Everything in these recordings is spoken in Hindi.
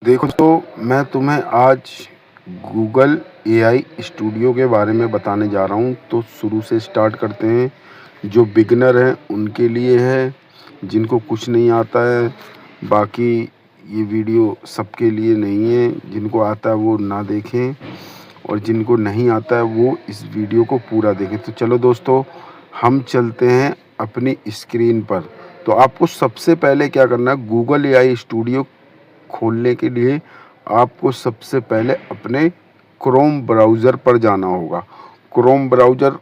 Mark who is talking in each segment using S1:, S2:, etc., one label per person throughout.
S1: देखो तो मैं तुम्हें आज गूगल एआई स्टूडियो के बारे में बताने जा रहा हूँ। तो शुरू से स्टार्ट करते हैं। जो बिगिनर हैं उनके लिए है, जिनको कुछ नहीं आता है। बाकी ये वीडियो सबके लिए नहीं है, जिनको आता है वो ना देखें और जिनको नहीं आता है वो इस वीडियो को पूरा देखें। तो चलो दोस्तों, हम चलते हैं अपनी स्क्रीन पर। तो आपको सबसे पहले क्या करना है, गूगल एआई स्टूडियो खोलने के लिए आपको सबसे पहले अपने क्रोम ब्राउज़र पर जाना होगा। क्रोम ब्राउज़र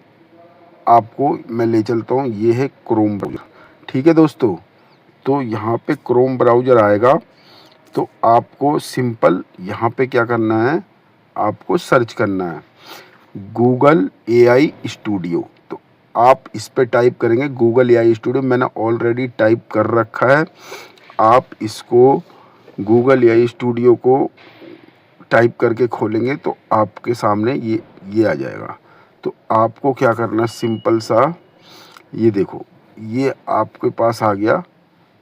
S1: आपको मैं ले चलता हूँ, ये है क्रोम ब्राउज़र। ठीक है दोस्तों, तो यहाँ पे क्रोम ब्राउज़र आएगा। तो आपको सिंपल यहाँ पे क्या करना है, आपको सर्च करना है गूगल एआई स्टूडियो। तो आप इस पे टाइप करेंगे गूगल एआई स्टूडियो। मैंने ऑलरेडी टाइप कर रखा है। आप इसको गूगल एआई स्टूडियो को टाइप करके खोलेंगे तो आपके सामने ये आ जाएगा। तो आपको क्या करना है, सिंपल सा ये देखो, ये आपके पास आ गया।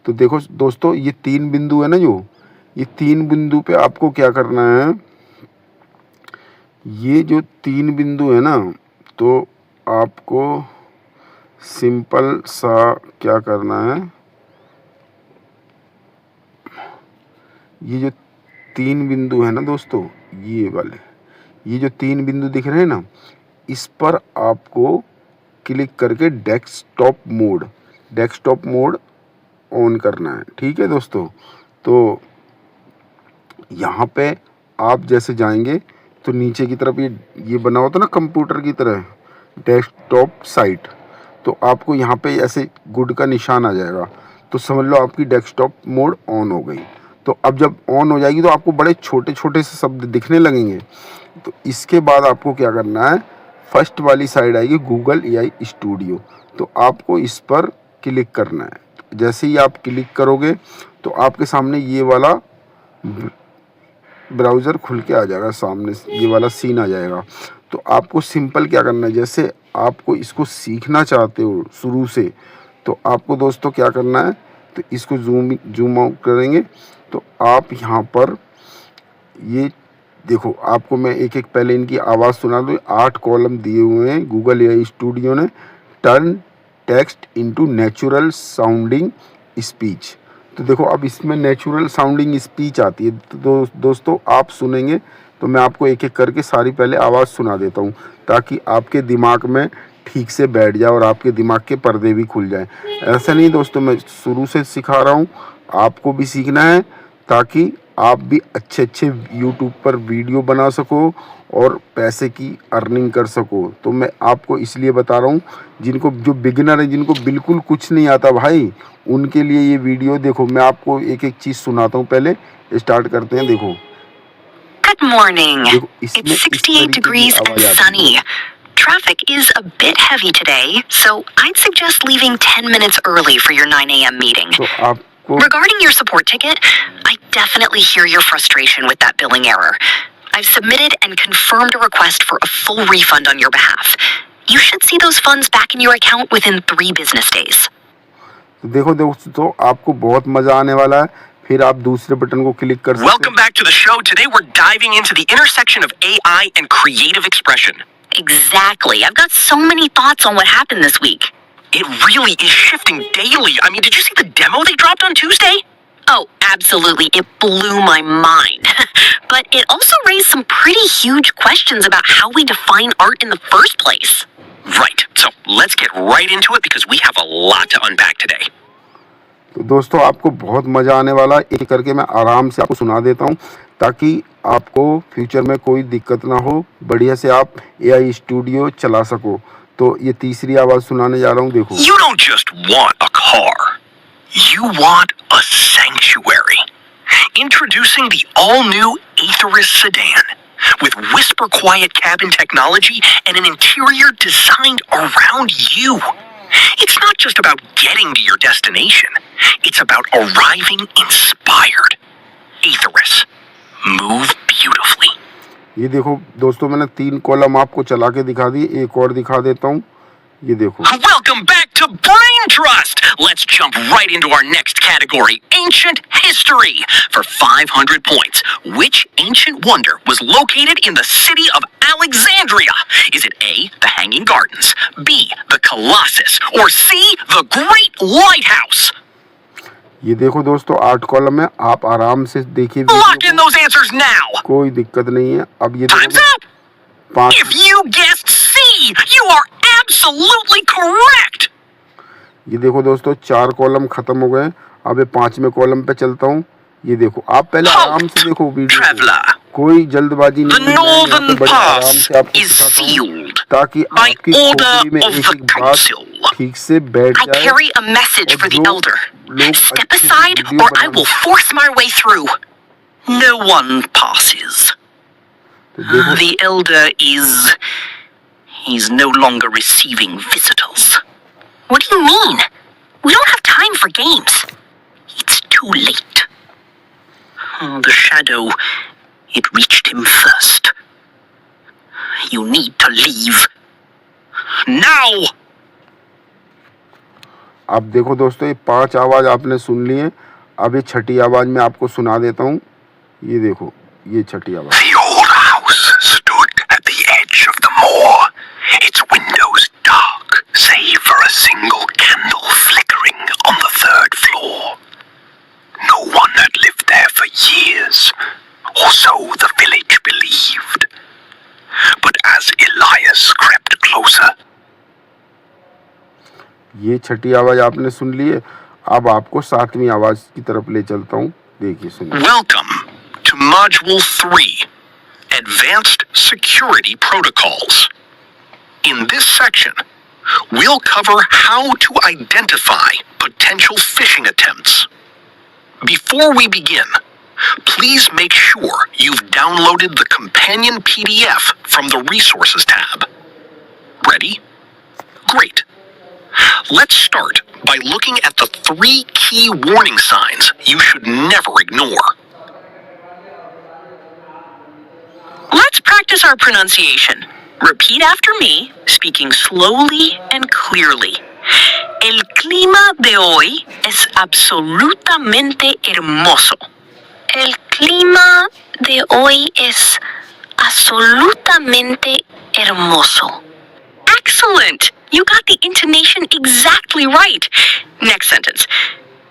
S1: तो देखो दोस्तों, ये 3 बिंदु है ना, जो ये 3 बिंदु पे आपको क्या करना है, ये जो 3 बिंदु है ना, तो आपको सिंपल सा क्या करना है, ये जो 3 बिंदु है ना दोस्तों, ये वाले, ये जो 3 बिंदु दिख रहे हैं ना, इस पर आपको क्लिक करके डेस्कटॉप मोड ऑन करना है। ठीक है दोस्तों, तो यहाँ पे आप जैसे जाएंगे तो नीचे की तरफ ये बना होता ना कंप्यूटर की तरह, डेस्कटॉप साइट। तो आपको यहाँ पे ऐसे गुड का निशान आ जाएगा। तो समझ लो आपकी डेस्कटॉप मोड ऑन हो गई। तो अब जब ऑन हो जाएगी तो आपको बड़े छोटे छोटे से शब्द दिखने लगेंगे। तो इसके बाद आपको क्या करना है, फर्स्ट वाली साइड आएगी गूगल एआई स्टूडियो। तो आपको इस पर क्लिक करना है। जैसे ही आप क्लिक करोगे तो आपके सामने ये वाला ब्राउज़र खुल के आ जाएगा, सामने ये वाला सीन आ जाएगा। तो आपको सिंपल क्या करना है, जैसे आपको इसको सीखना चाहते हो शुरू से, तो आपको दोस्तों क्या करना है, तो इसको जूम आउट करेंगे। तो आप यहाँ पर ये देखो, आपको मैं एक एक पहले इनकी आवाज़ सुना दूँ। 8 कॉलम दिए हुए हैं गूगल एआई स्टूडियो ने। Turn text into natural sounding speech. तो देखो अब इसमें नेचुरल साउंडिंग स्पीच आती है। तो दोस्तों आप सुनेंगे तो मैं आपको एक एक करके सारी पहले आवाज़ सुना देता हूँ, ताकि आपके दिमाग में ठीक से बैठ जाए और आपके दिमाग के पर्दे भी खुल जाएं। ऐसा नहीं दोस्तों, मैं शुरू से सिखा रहा हूँ, आपको भी सीखना है ताकि आप भी अच्छे अच्छे यूट्यूब पर वीडियो बना सको और पैसे की अर्निंग कर सको। तो मैं आपको इसलिए बता रहा हूँ, जिनको जो बिगिनर है, जिनको बिल्कुल कुछ नहीं आता भाई, उनके लिए ये वीडियो देखो। मैं आपको एक एक चीज़ सुनाता हूँ, पहले स्टार्ट करते हैं। देखो,
S2: Good morning.
S1: देखो
S2: It's
S1: इसमें इस
S2: 68
S1: तरीके की
S2: degrees and
S1: आवाज़ आती है।
S2: sunny. Traffic is a bit heavy today, so I'd suggest leaving 10 minutes early for your 9 a.m. meeting.
S1: तो आपको
S2: Regarding your support ticket, I definitely hear your frustration with that billing error. I've submitted and confirmed a request for a full refund on your behalf. You should see those funds back in your account within 3 business days.
S1: देखो दोस्तों, आपको बहुत मज़ा आने वाला है। फिर आप दूसरे बटन को क्लिक कर सकते
S3: Welcome back to the show. Today we're diving into the intersection of AI and creative expression.
S2: Exactly. I've got so many thoughts on what happened this week.
S3: It really is shifting daily. I mean, did you see the demo they dropped on Tuesday?
S2: Oh, absolutely. It blew my mind. But it also raised some pretty huge questions about how we define art in the first place.
S3: Right. So let's get right into it because we have a lot to unpack today.
S1: तो दोस्तों आपको बहुत मज़ा आने वाला है। एक करके मैं आराम से आपको सुना देता हूँ, ताकि आपको फ्यूचर में कोई दिक्कत ना हो, बढ़िया से आप एआई स्टूडियो चला सको। तो ये तीसरी आवाज़ सुनाने जा रहा हूँ, देखो।
S3: You don't just want a car. You want a sanctuary. Introducing the all-new Aetherus sedan. With whisper quiet cabin technology and an interior designed around you. It's not just about getting to your destination. It's about arriving inspired. Aetherus. Move beautifully.
S1: ये देखो दोस्तों, मैंने 3 कॉलम आपको चला के दिखा दी। एक और दिखा देता हूँ, ये देखो।
S3: Welcome back to Brain Trust. Let's jump right into our next category, ancient history. For 500 points, which ancient wonder was located in the city of Alexandria? Is it A, the Hanging Gardens, B, the Colossus, or C, the Great Lighthouse?
S1: ये देखो दोस्तों 8 कॉलम है, आप आराम से देखिए
S3: Lock
S1: video
S3: in those answers now.
S1: को, कोई दिक्कत नहीं है। अब ये
S3: Time's
S1: देखो
S3: up.
S1: 5
S3: If you guessed C, you are absolutely correct.
S1: ये देखो दोस्तों 4 कॉलम खत्म हो गए। अब ये 5वें कॉलम पे चलता हूँ। ये देखो, आप पहले आराम से देखो वीडियो को,
S3: Traveler,
S1: कोई जल्दबाजी
S3: the
S1: नहीं है। मैं यहाँ पे
S3: Northern
S1: बड़े आराम
S3: Pass
S1: से आपको
S3: is
S1: सिखाता हूँ
S3: sealed
S1: ताकि
S3: by
S1: आपकी
S3: order
S1: खोपड़ी में
S3: of
S1: एक
S3: the
S1: एक बात
S3: council.
S1: ठीक से बैठ
S2: I
S1: जाए।
S2: carry a message
S1: और
S2: for the
S1: जो
S2: elder.
S1: लोग
S2: Step
S1: अच्छे से
S2: aside
S1: video
S2: or I
S1: banana-
S2: will force my way through.
S3: no one passes.
S1: तो देखो
S3: The elder he's no longer receiving visitors.
S2: What do you mean? We don't have time for games.
S3: It's too late. The shadow, it reached him first. You need to leave. Now!
S1: अब देखो दोस्तों, ये 5 आवाज आपने सुन ली है। अब ये छठी आवाज में आपको सुना देता हूँ। ये देखो, ये छठी आवाज।
S3: The old house stood at the edge of the moor, its windows dark, save for a single candle flickering on the 3rd floor. No one had lived there for years, or so the village believed. But as Elias crept closer,
S1: ये छठी आवाज आपने सुन ली है। अब आपको 7वीं आवाज की तरफ ले चलता हूँ। देखिए, सुनिए।
S3: welcome to Module 3, Advanced Security Protocols. In this section, we'll cover how to identify potential phishing attempts. Before we begin, please make sure you've downloaded the companion PDF from the Resources tab. Ready? Great. Let's start by looking at the 3 key warning signs you should never ignore.
S2: Let's practice our pronunciation. Repeat after me, speaking slowly and clearly. El clima de hoy es absolutamente hermoso. El clima de hoy es absolutamente hermoso. Excellent! You got the intonation exactly right. Next sentence.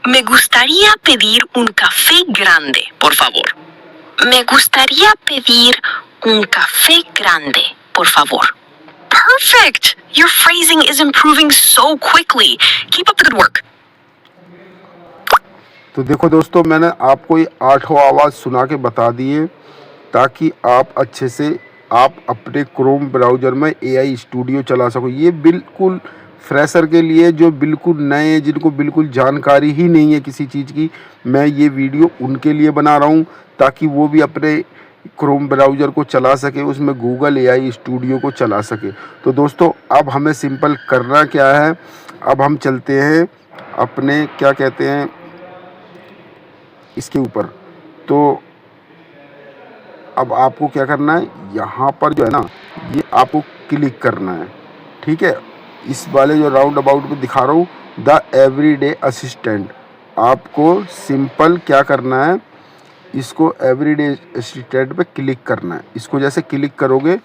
S2: Me gustaría pedir un café grande, por favor. Me gustaría pedir un café grande, por favor. Perfect! Your phrasing is improving so quickly. Keep up the good work.
S1: तो देखो दोस्तों, मैंने आपको ये 8 आवाज सुना के बता दी है ताकि आप अच्छे से आप अपने क्रोम ब्राउज़र में AI स्टूडियो चला सको। ये बिल्कुल फ्रेशर के लिए, जो बिल्कुल नए हैं, जिनको बिल्कुल जानकारी ही नहीं है किसी चीज़ की, मैं ये वीडियो उनके लिए बना रहा हूँ ताकि वो भी अपने क्रोम ब्राउज़र को चला सके, उसमें गूगल AI स्टूडियो को चला सके। तो दोस्तों, अब हमें सिंपल करना क्या है, अब हम चलते हैं अपने क्या कहते हैं इसके ऊपर। तो अब आपको क्या करना है, यहाँ पर जो है ना, ये आपको क्लिक करना है। ठीक है, इस वाले जो राउंड अबाउट में दिखा रहा हूँ, द एवरीडे असिस्टेंट, आपको सिंपल क्या करना है, इसको एवरीडे असिस्टेंट पे क्लिक करना है। इसको जैसे क्लिक करोगे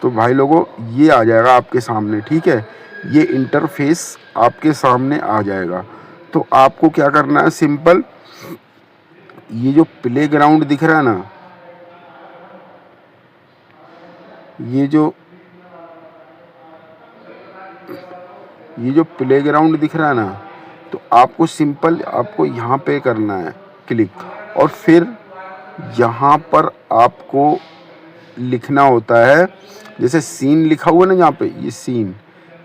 S1: तो भाई लोगों ये आ जाएगा आपके सामने। ठीक है, ये इंटरफेस आपके सामने आ जाएगा। तो आपको क्या करना है, सिंपल ये जो प्लेग्राउंड दिख रहा है ना, ये जो प्लेग्राउंड दिख रहा है ना, तो आपको सिंपल आपको यहाँ पे करना है क्लिक, और फिर यहाँ पर आपको लिखना होता है, जैसे सीन लिखा हुआ है ना, यहाँ पे ये सीन,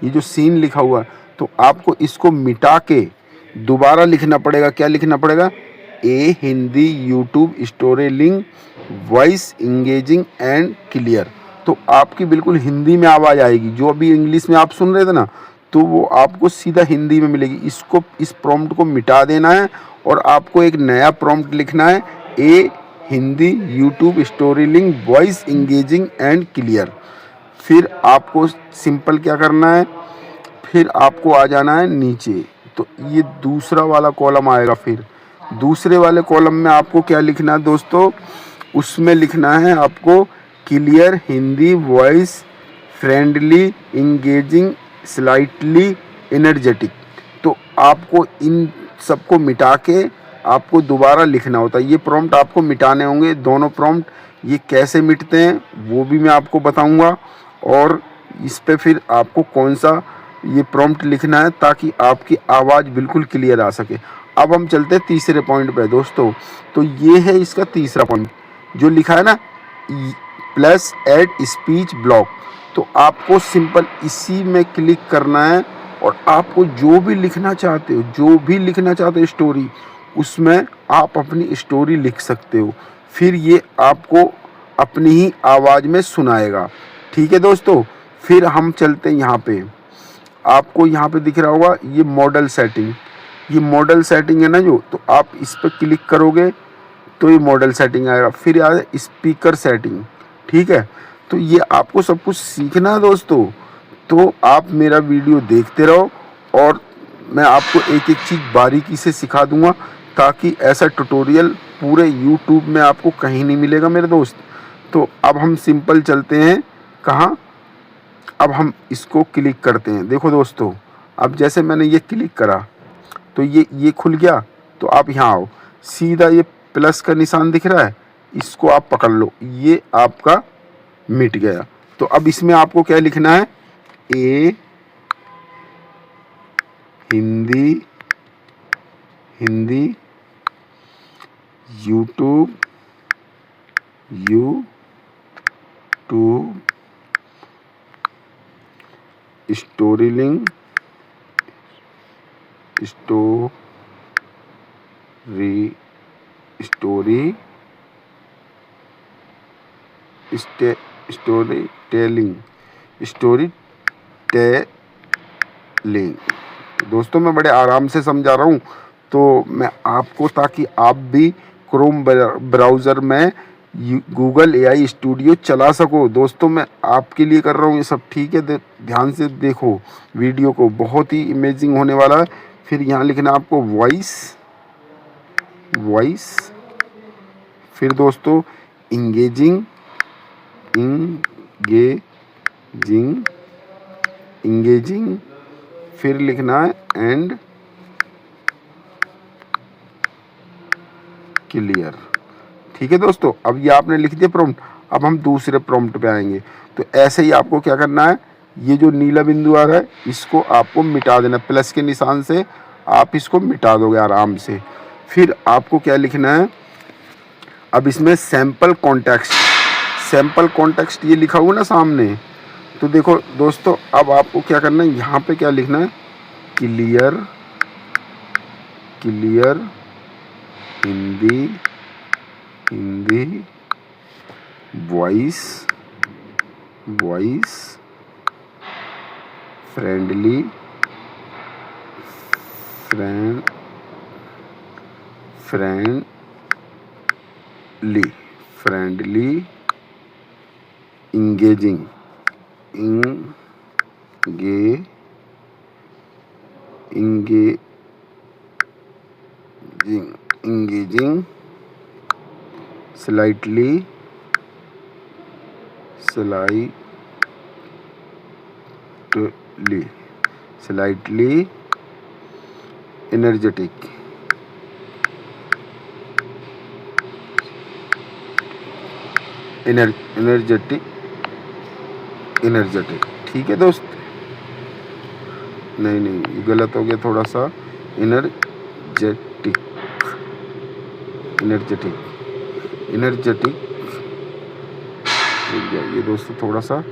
S1: ये जो सीन लिखा हुआ है, तो आपको इसको मिटा के दोबारा लिखना पड़ेगा। क्या लिखना पड़ेगा, a Hindi YouTube story link voice engaging and clear. तो आपकी बिल्कुल हिंदी में आवाज़ आएगी। जो अभी इंग्लिश में आप सुन रहे थे ना, तो वो आपको सीधा हिंदी में मिलेगी। इसको, इस प्रॉम्प्ट को मिटा देना है और आपको एक नया प्रॉम्प्ट लिखना है, a Hindi YouTube story link voice engaging and clear. फिर आपको सिंपल क्या करना है, फिर आपको आ जाना है नीचे। तो ये दूसरा वाला कॉलम आएगा। फिर दूसरे वाले कॉलम में आपको क्या लिखना है दोस्तों, उसमें लिखना है आपको clear Hindi voice, friendly, engaging, slightly energetic. तो आपको इन सबको मिटा के आपको दोबारा लिखना होता है। ये प्रॉम्प्ट आपको मिटाने होंगे, दोनों प्रॉम्प्ट। ये कैसे मिटते हैं वो भी मैं आपको बताऊंगा, और इस पे फिर आपको कौन सा ये प्रॉम्प्ट लिखना है ताकि आपकी आवाज़ बिल्कुल क्लियर आ सके। अब हम चलते हैं तीसरे पॉइंट पे दोस्तों। तो ये है इसका तीसरा पॉइंट जो लिखा है ना, प्लस ऐड स्पीच ब्लॉक। तो आपको सिंपल इसी में क्लिक करना है, और आपको जो भी लिखना चाहते हो स्टोरी, उसमें आप अपनी स्टोरी लिख सकते हो। फिर ये आपको अपनी ही आवाज़ में सुनाएगा। ठीक है दोस्तों। फिर हम चलते हैं यहाँ पे, आपको यहाँ पे दिख रहा होगा ये मॉडल सेटिंग। ये मॉडल सेटिंग है ना जो, तो आप इस पर क्लिक करोगे तो ये मॉडल सेटिंग आएगा। फिर आए स्पीकर सेटिंग। ठीक है, तो ये आपको सब कुछ सीखना है दोस्तों। तो आप मेरा वीडियो देखते रहो, और मैं आपको एक एक चीज़ बारीकी से सिखा दूंगा, ताकि ऐसा ट्यूटोरियल पूरे YouTube में आपको कहीं नहीं मिलेगा मेरे दोस्त। तो अब हम सिंपल चलते हैं कहाँ, अब हम इसको क्लिक करते हैं। देखो दोस्तों, अब जैसे मैंने ये क्लिक करा तो ये खुल गया। तो आप यहाँ आओ, सीधा ये प्लस का निशान दिख रहा है, इसको आप पकड़ लो, ये आपका मिट गया। तो अब इसमें आपको क्या लिखना है, a Hindi YouTube story telling. दोस्तों मैं बड़े आराम से समझा रहा हूँ, तो मैं आपको, ताकि आप भी क्रोम ब्राउज़र में गूगल AI स्टूडियो चला सको। दोस्तों मैं आपके लिए कर रहा हूँ ये सब। ठीक है, ध्यान से देखो वीडियो को, बहुत ही इमेजिंग होने वाला है। फिर यहाँ लिखना आपको वॉइस। फिर दोस्तों इंगेजिंग, फिर लिखना है एंड क्लियर। ठीक है दोस्तों, अब ये आपने लिख दिया प्रॉम्प्ट। अब हम दूसरे प्रॉम्प्ट पे आएंगे। तो ऐसे ही आपको क्या करना है, ये जो नीला बिंदु आ रहा है इसको आपको मिटा देना, प्लस के निशान से आप इसको मिटा दोगे आराम से। फिर आपको क्या लिखना है, अब इसमें सैम्पल कॉन्टेक्स्ट ये लिखा हुआ ना सामने। तो देखो दोस्तों, अब आपको क्या करना है, यहाँ पे क्या लिखना है, clear Hindi voice, friendly engaging, slightly energetic. ठीक है दोस्त, नहीं ये गलत हो गया थोड़ा सा, एनर्जेटिक ये दोस्तों थोड़ा सा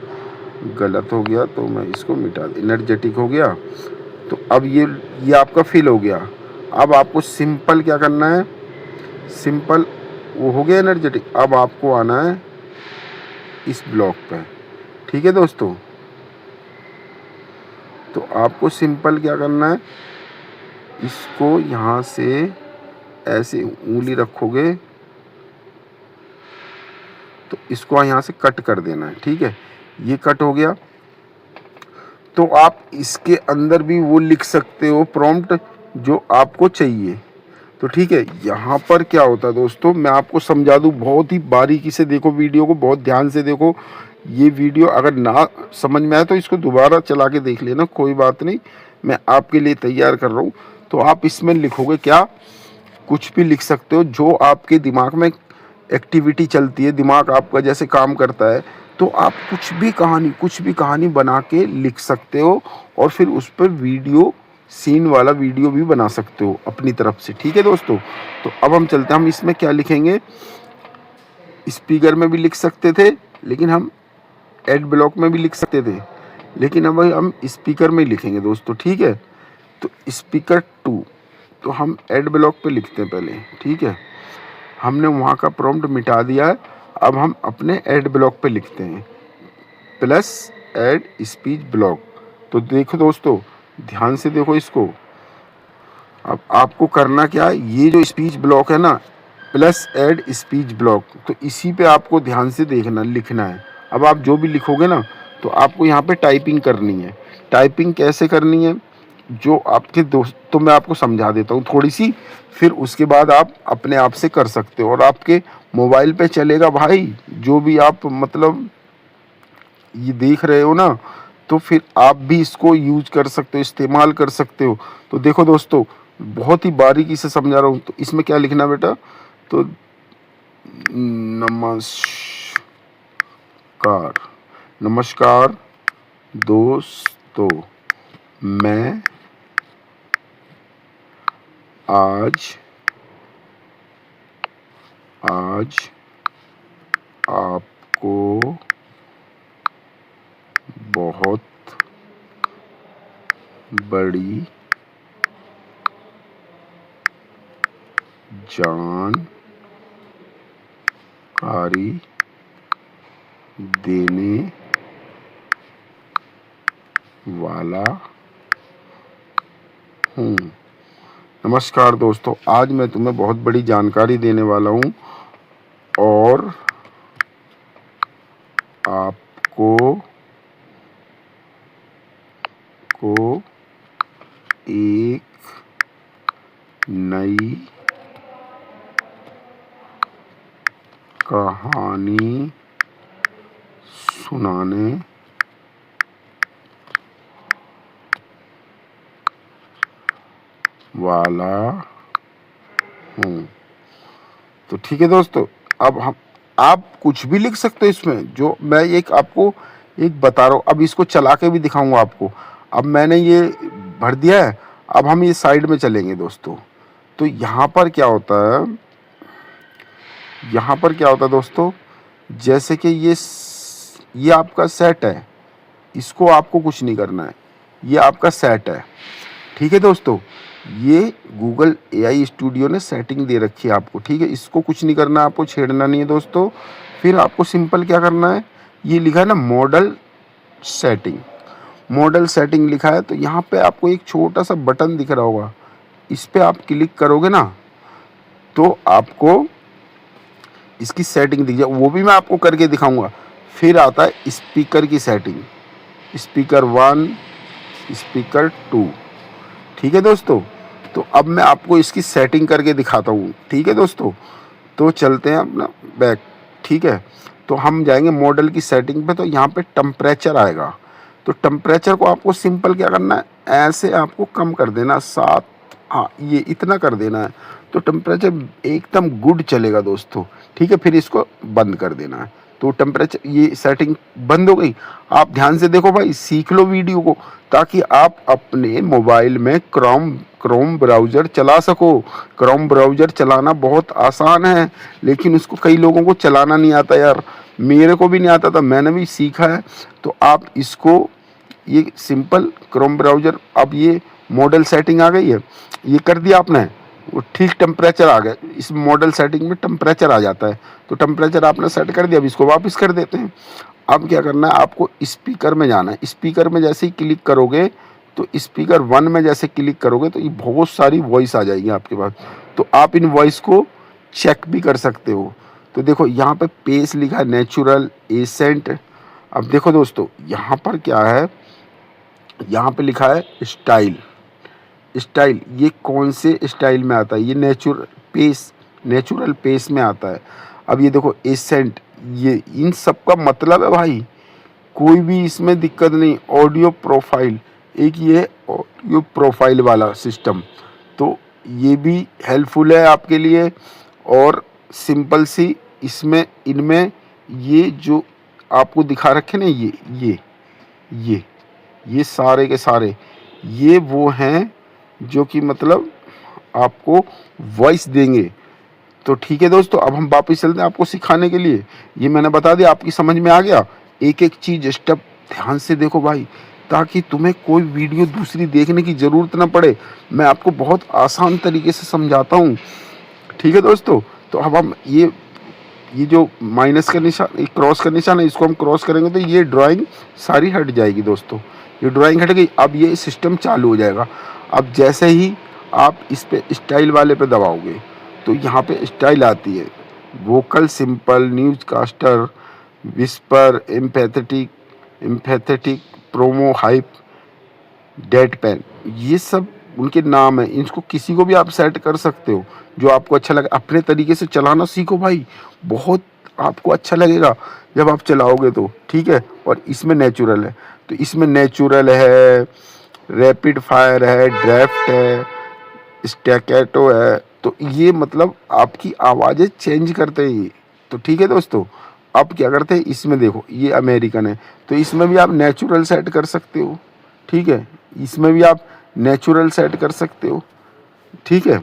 S1: गलत हो गया, तो मैं इसको मिटा, एनर्जेटिक हो गया। तो अब ये आपका फिल हो गया। अब आपको सिंपल क्या करना है, सिंपल वो हो गया एनर्जेटिक। अब आपको आना है इस ब्लॉक पे। ठीक है दोस्तों, तो आपको सिंपल क्या करना है, इसको यहाँ से ऐसे उंगली रखोगे तो इसको यहाँ से कट कर देना है। ठीक है, ये कट हो गया। तो आप इसके अंदर भी वो लिख सकते हो प्रॉम्प्ट जो आपको चाहिए। तो ठीक है, यहाँ पर क्या होता है दोस्तों, मैं आपको समझा दूँ, बहुत ही बारीकी से देखो वीडियो को, बहुत ध्यान से देखो। ये वीडियो अगर ना समझ में आए तो इसको दोबारा चला के देख लेना, कोई बात नहीं, मैं आपके लिए तैयार कर रहा हूँ। तो आप इसमें लिखोगे क्या, कुछ भी लिख सकते हो जो आपके दिमाग में एक्टिविटी चलती है, दिमाग आपका जैसे काम करता है, तो आप कुछ भी कहानी बना के लिख सकते हो और फिर उस पर वीडियो, सीन वाला वीडियो भी बना सकते हो अपनी तरफ से। ठीक है दोस्तों, तो अब हम चलते हैं, हम इसमें क्या लिखेंगे, स्पीकर में भी लिख सकते थे, लेकिन हम एड ब्लॉक में भी लिख सकते थे, लेकिन अब हम स्पीकर में ही लिखेंगे दोस्तों। ठीक है, तो स्पीकर 2, तो हम एड ब्लॉक पे लिखते हैं पहले। ठीक है, हमने वहाँ का प्रॉम्प्ट मिटा दिया है, अब हम अपने एड ब्लॉक पे लिखते हैं प्लस एड स्पीच ब्लॉक। तो देखो दोस्तों, ध्यान से देखो इसको, अब आपको करना क्या है, ये जो स्पीच ब्लॉक है ना, प्लस एड स्पीच ब्लॉक, तो इसी पे आपको ध्यान से देखना, लिखना है। अब आप जो भी लिखोगे ना, तो आपको यहाँ पे टाइपिंग करनी है। टाइपिंग कैसे करनी है, जो आपके दोस्त, तो मैं आपको समझा देता हूँ थोड़ी सी, फिर उसके बाद आप अपने आप से कर सकते हो और आपके मोबाइल पे चलेगा भाई, जो भी आप मतलब ये देख रहे हो ना, तो फिर आप भी इसको यूज कर सकते हो, इस्तेमाल कर सकते हो। तो देखो दोस्तों, बहुत ही बारीकी से समझा रहा हूँ। तो इसमें क्या लिखना बेटा, तो नमस्कार दोस्तों, मैं आज आपको बहुत बड़ी जानकारी देने वाला हूँ। नमस्कार दोस्तों, आज मैं तुम्हें बहुत बड़ी जानकारी देने वाला हूँ और आपको एक नई कहानी सुनाने वाला हूँ। तो ठीक है दोस्तों, अब आप कुछ भी लिख सकते हो इसमें, जो मैं आपको बता रहा हूँ। अब इसको चला के भी दिखाऊंगा आपको। अब मैंने ये भर दिया है, अब हम ये साइड में चलेंगे दोस्तों। तो यहाँ पर क्या होता है, दोस्तों, जैसे कि ये आपका सेट है, इसको आपको कुछ नहीं करना है, ये आपका सेट है। ठीक है दोस्तों, ये गूगल AI स्टूडियो ने सेटिंग दे रखी है आपको। ठीक है, इसको कुछ नहीं करना, आपको छेड़ना नहीं है दोस्तों। फिर आपको सिंपल क्या करना है, ये लिखा है ना मॉडल सेटिंग लिखा है, तो यहाँ पे आपको एक छोटा सा बटन दिख रहा होगा, इस पे आप क्लिक करोगे ना, तो आपको इसकी सेटिंग दिख जाए, वो भी मैं आपको करके दिखाऊंगा। फिर आता है स्पीकर की सेटिंग, स्पीकर 1, स्पीकर 2। ठीक है दोस्तों, तो अब मैं आपको इसकी सेटिंग करके दिखाता हूँ। ठीक है दोस्तों, तो चलते हैं अपना बैक। ठीक है, तो हम जाएंगे मॉडल की सेटिंग पे, तो यहाँ पे टेम्परेचर आएगा। तो टेम्परेचर को आपको सिंपल क्या करना है, ऐसे आपको कम कर देना, 7, हाँ ये इतना कर देना है, तो टेम्परेचर एकदम गुड चलेगा दोस्तों। ठीक है, फिर इसको बंद कर देना है, तो टेम्परेचर, ये सेटिंग बंद हो गई। आप ध्यान से देखो भाई, सीख लो वीडियो को, ताकि आप अपने मोबाइल में क्रोम ब्राउज़र चला सको। क्रोम ब्राउज़र चलाना बहुत आसान है, लेकिन उसको कई लोगों को चलाना नहीं आता यार, मेरे को भी नहीं आता था, मैंने भी सीखा है। तो आप इसको, ये सिंपल क्रोम ब्राउज़र, अब ये मॉडल सेटिंग आ गई है, ये कर दिया आपने, वो ठीक टेम्परेचर आ गया, इस मॉडल सेटिंग में टेम्परेचर आ जाता है। तो टेम्परेचर आपने सेट कर दिया, अब इसको वापस कर देते हैं। अब क्या करना है, आपको स्पीकर में जाना है। स्पीकर में जैसे ही क्लिक करोगे, तो स्पीकर 1 में जैसे क्लिक करोगे, तो ये बहुत सारी वॉइस आ जाएगी आपके पास, तो आप इन वॉइस को चेक भी कर सकते हो। तो देखो यहाँ पे पेस लिखा है, नेचुरल, एसेंट, अब देखो दोस्तों, यहाँ पर क्या है, यहाँ पे लिखा है स्टाइल। स्टाइल ये कौन से स्टाइल में आता है? ये नेचुरल पेस में आता है। अब ये देखो एसेंट, ये इन सब का मतलब है भाई, कोई भी इसमें दिक्कत नहीं। ऑडियो प्रोफाइल, एक ये ऑडियो प्रोफाइल वाला सिस्टम, तो ये भी हेल्पफुल है आपके लिए। और सिंपल सी इसमें इनमें ये जो आपको दिखा रखे ना, ये सारे के सारे ये वो हैं जो कि मतलब आपको वॉइस देंगे। तो ठीक है दोस्तों, अब हम वापस चलते हैं आपको सिखाने के लिए। ये मैंने बता दिया, आपकी समझ में आ गया। एक एक चीज़ स्टेप ध्यान से देखो भाई, ताकि तुम्हें कोई वीडियो दूसरी देखने की ज़रूरत ना पड़े। मैं आपको बहुत आसान तरीके से समझाता हूँ। ठीक है दोस्तों, तो अब हम ये जो माइनस का निशान, क्रॉस का निशान है, इसको हम क्रॉस करेंगे तो ये ड्राइंग सारी हट जाएगी दोस्तों। ये ड्राइंग हट गई, अब ये सिस्टम चालू हो जाएगा। अब जैसे ही आप इस पे स्टाइल वाले पे दबाओगे तो यहाँ पे स्टाइल आती है, vocal, simple, news caster, whisper, empathetic, promo, hype, deadpan, ये सब उनके नाम हैं। इसको किसी को भी आप सेट कर सकते हो जो आपको अच्छा लगे। अपने तरीके से चलाना सीखो भाई, बहुत आपको अच्छा लगेगा जब आप चलाओगे तो। ठीक है, और इसमें नेचुरल है, तो इसमें नेचुरल है, रैपिड फायर है, ड्राफ्ट है, स्टैकेटो है। तो ये मतलब आपकी आवाज़ें चेंज करते हैं ये। तो ठीक है दोस्तों, अब क्या करते हैं, इसमें देखो ये अमेरिकन है, तो इसमें भी आप नेचुरल सेट कर सकते हो। ठीक है, इसमें भी आप नेचुरल सेट कर सकते हो। ठीक है,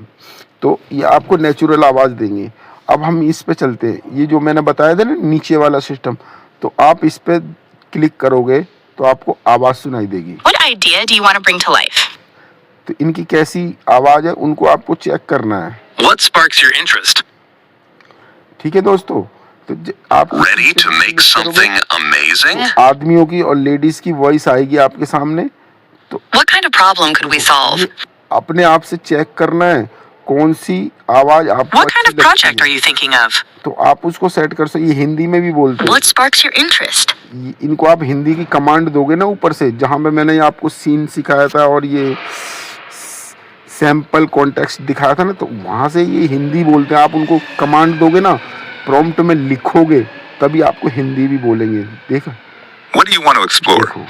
S1: तो ये आपको नेचुरल आवाज़ देंगे। अब हम इस पे चलते हैं, ये जो मैंने बताया था ना नीचे वाला सिस्टम, तो आप इस पे क्लिक करोगे तो आपको आवाज़ सुनाई देगी।
S2: What idea do you want to bring to life?
S1: तो इनकी कैसी आवाज़ है उनको आपको चेक करना है।
S3: What sparks your interest?
S1: ठीक है दोस्तों, तो आप
S3: Ready to make something amazing?
S1: आदमियों की और लेडीज़ की वॉइस आएगी आपके सामने। तो
S2: What kind of problem could we solve?
S1: ये अपने आप से चेक करना है कौन सी आवाज़ आपको
S2: What kind
S1: अच्छी
S2: of project
S1: लगती
S2: are
S1: है,
S2: you thinking of?
S1: तो आप उसको सेट कर सकते। ये हिंदी में भी बोलते हैं।
S2: What sparks your interest?
S1: इनको आप हिंदी की कमांड दोगे ना ऊपर से, जहाँ पे मैंने आपको सीन सिखाया था और ये सैम्पल कॉन्टेक्स्ट दिखाया था ना, तो वहाँ से ये हिंदी बोलते हैं। आप उनको कमांड दोगे ना, प्रॉम्प्ट में लिखोगे, तभी आपको हिंदी भी बोलेंगे। देखा,
S3: What do you want to explore?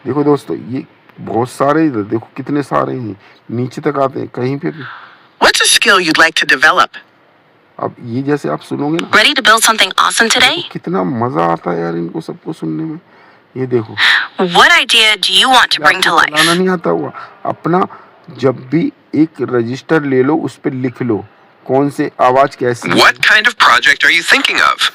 S1: देखो दोस्तों, ये बहुत सारे इधर देखो कितने सारे हैं, नीचे तक आते हैं कहीं पे भी।
S2: What's a skill you'd like to develop?
S1: अब ये जैसे आप सुनोगे ना,
S2: Ready to build something awesome today?
S1: देखो कितना मजा आता है यार इनको सबको सुनने में। ये देखो,
S2: What idea do you want to bring to
S1: आपको चलाना
S2: life?
S1: नहीं आता हुआ, अपना जब भी एक रजिस्टर ले लो, उस पर लिख लो कौन से आवाज कैसी है।
S3: What kind of project are you thinking of?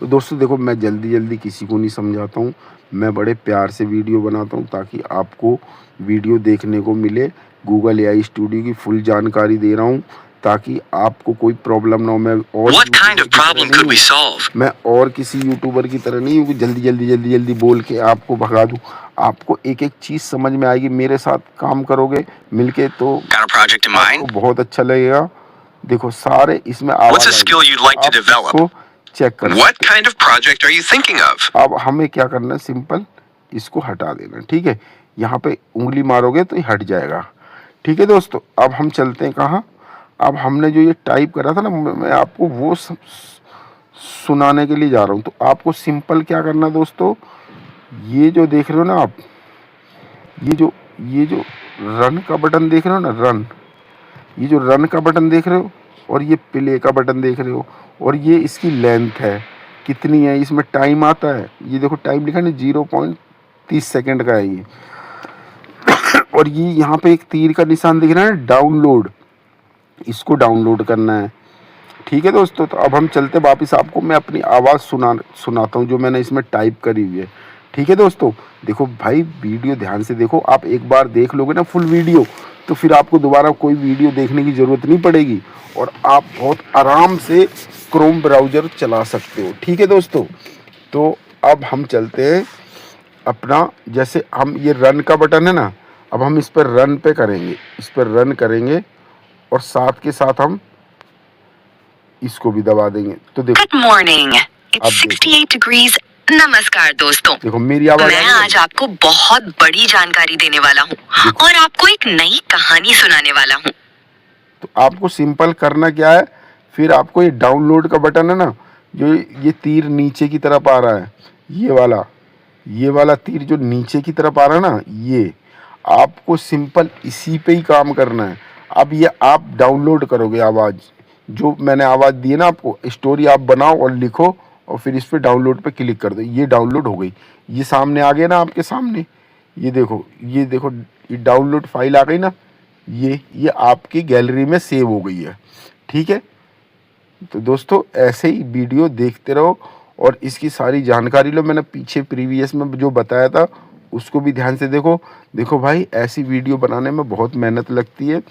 S1: तो दोस्तों देखो, मैं जल्दी जल्दी किसी को नहीं समझाता हूँ, मैं बड़े प्यार से वीडियो बनाता हूँ ताकि आपको वीडियो देखने को मिले। गूगल एआई स्टूडियो की फुल जानकारी दे रहा हूँ ताकि आपको कोई प्रॉब्लम ना हो। मैं और
S3: What kind of problem could we solve?
S1: मैं और किसी यूट्यूबर की तरह नहीं हूँ कि जल्दी जल्दी बोल के आपको भगा दूँ। आपको एक एक चीज़ समझ में आएगी, मेरे साथ काम करोगे मिलके तो
S3: Got a project in mind?
S1: आपको बहुत अच्छा लगेगा। देखो सारे इसमें
S3: What's a
S1: आवाज़
S3: skill
S1: आएगी,
S3: you'd like to
S1: आप
S3: develop?
S1: इसको चेक कर
S3: What
S1: सकते
S3: kind of project are you thinking of?
S1: हो। अब हमें क्या करना है, सिंपल इसको हटा देना। ठीक है, यहाँ पे उंगली मारोगे तो ये हट जाएगा। ठीक है दोस्तों, अब हम चलते हैं कहाँ, अब हमने जो ये टाइप करा था ना, मैं आपको वो सुनाने के लिए जा रहा हूँ। तो आपको सिंपल क्या करना है दोस्तों, ये जो देख रहे हो ना आप, ये जो रन का बटन देख रहे हो ना, रन, ये जो रन का बटन देख रहे हो और ये प्ले का बटन देख रहे हो, और ये इसकी लेंथ है कितनी है, इसमें टाइम आता है। ये देखो टाइम लिखा है ना, 0.30 सेकेंड का है ये। और ये यहाँ पे एक तीर का निशान दिख रहा है, डाउनलोड, इसको डाउनलोड करना है। ठीक है दोस्तों, तो अब हम चलते वापस, आपको मैं अपनी आवाज़ सुनाता हूँ जो मैंने इसमें टाइप करी हुई है। ठीक है दोस्तों, देखो भाई वीडियो ध्यान से देखो। आप एक बार देख लोगे ना फुल वीडियो, तो फिर आपको दोबारा कोई वीडियो देखने की ज़रूरत नहीं पड़ेगी और आप बहुत आराम से क्रोम ब्राउज़र चला सकते हो। ठीक है दोस्तों, तो अब हम चलते हैं अपना, जैसे हम ये रन का बटन है ना, अब हम इस पर रन पे करेंगे, इस पर रन करेंगे और साथ के साथ हम इसको भी दबा देंगे। तो देखो,
S2: Good morning.
S1: अब
S2: It's
S1: देखो,
S2: 68 degrees. नमस्कार दोस्तों,
S1: देखो मेरी आवाज
S2: मैं आज आपको बहुत बड़ी जानकारी देने वाला हूँ और आपको एक नई कहानी सुनाने वाला हूँ।
S1: तो आपको सिंपल करना क्या है, फिर आपको ये डाउनलोड का बटन है ना, जो ये तीर नीचे की तरफ आ रहा है, ये वाला तीर जो नीचे की तरफ आ रहा है ना, ये आपको सिंपल इसी पे ही काम करना है। अब ये आप डाउनलोड करोगे आवाज़, जो मैंने आवाज़ दी है ना आपको, स्टोरी आप बनाओ और लिखो और फिर इस पे डाउनलोड पे क्लिक कर दो। ये डाउनलोड हो गई, ये सामने आ गया ना आपके सामने, ये देखो ये डाउनलोड फाइल आ गई ना, ये आपकी गैलरी में सेव हो गई है। ठीक है, तो दोस्तों ऐसे ही वीडियो देखते रहो और इसकी सारी जानकारी लो। मैंने पीछे प्रीवियस में जो बताया था उसको भी ध्यान से देखो। देखो भाई, ऐसी वीडियो बनाने में बहुत मेहनत लगती है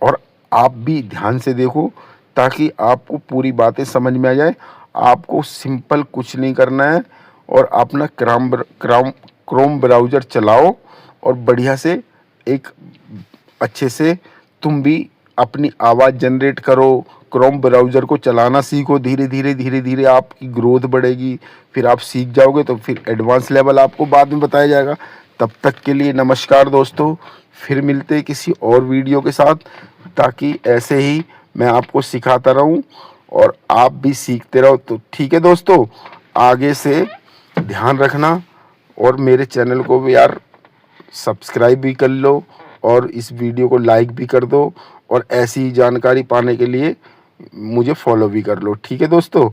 S1: और आप भी ध्यान से देखो ताकि आपको पूरी बातें समझ में आ जाए। आपको सिंपल कुछ नहीं करना है और अपना क्रोम ब्राउज़र चलाओ और बढ़िया से एक अच्छे से तुम भी अपनी आवाज़ जनरेट करो। क्रोम ब्राउज़र को चलाना सीखो, धीरे धीरे आपकी ग्रोथ बढ़ेगी। फिर आप सीख जाओगे तो फिर एडवांस लेवल आपको बाद में बताया जाएगा। तब तक के लिए नमस्कार दोस्तों, फिर मिलते हैं किसी और वीडियो के साथ, ताकि ऐसे ही मैं आपको सिखाता रहूं और आप भी सीखते रहो। तो ठीक है दोस्तों, आगे से ध्यान रखना और मेरे चैनल को भी यार सब्सक्राइब भी कर लो और इस वीडियो को लाइक भी कर दो और ऐसी ही जानकारी पाने के लिए मुझे फॉलो भी कर लो। ठीक है दोस्तों।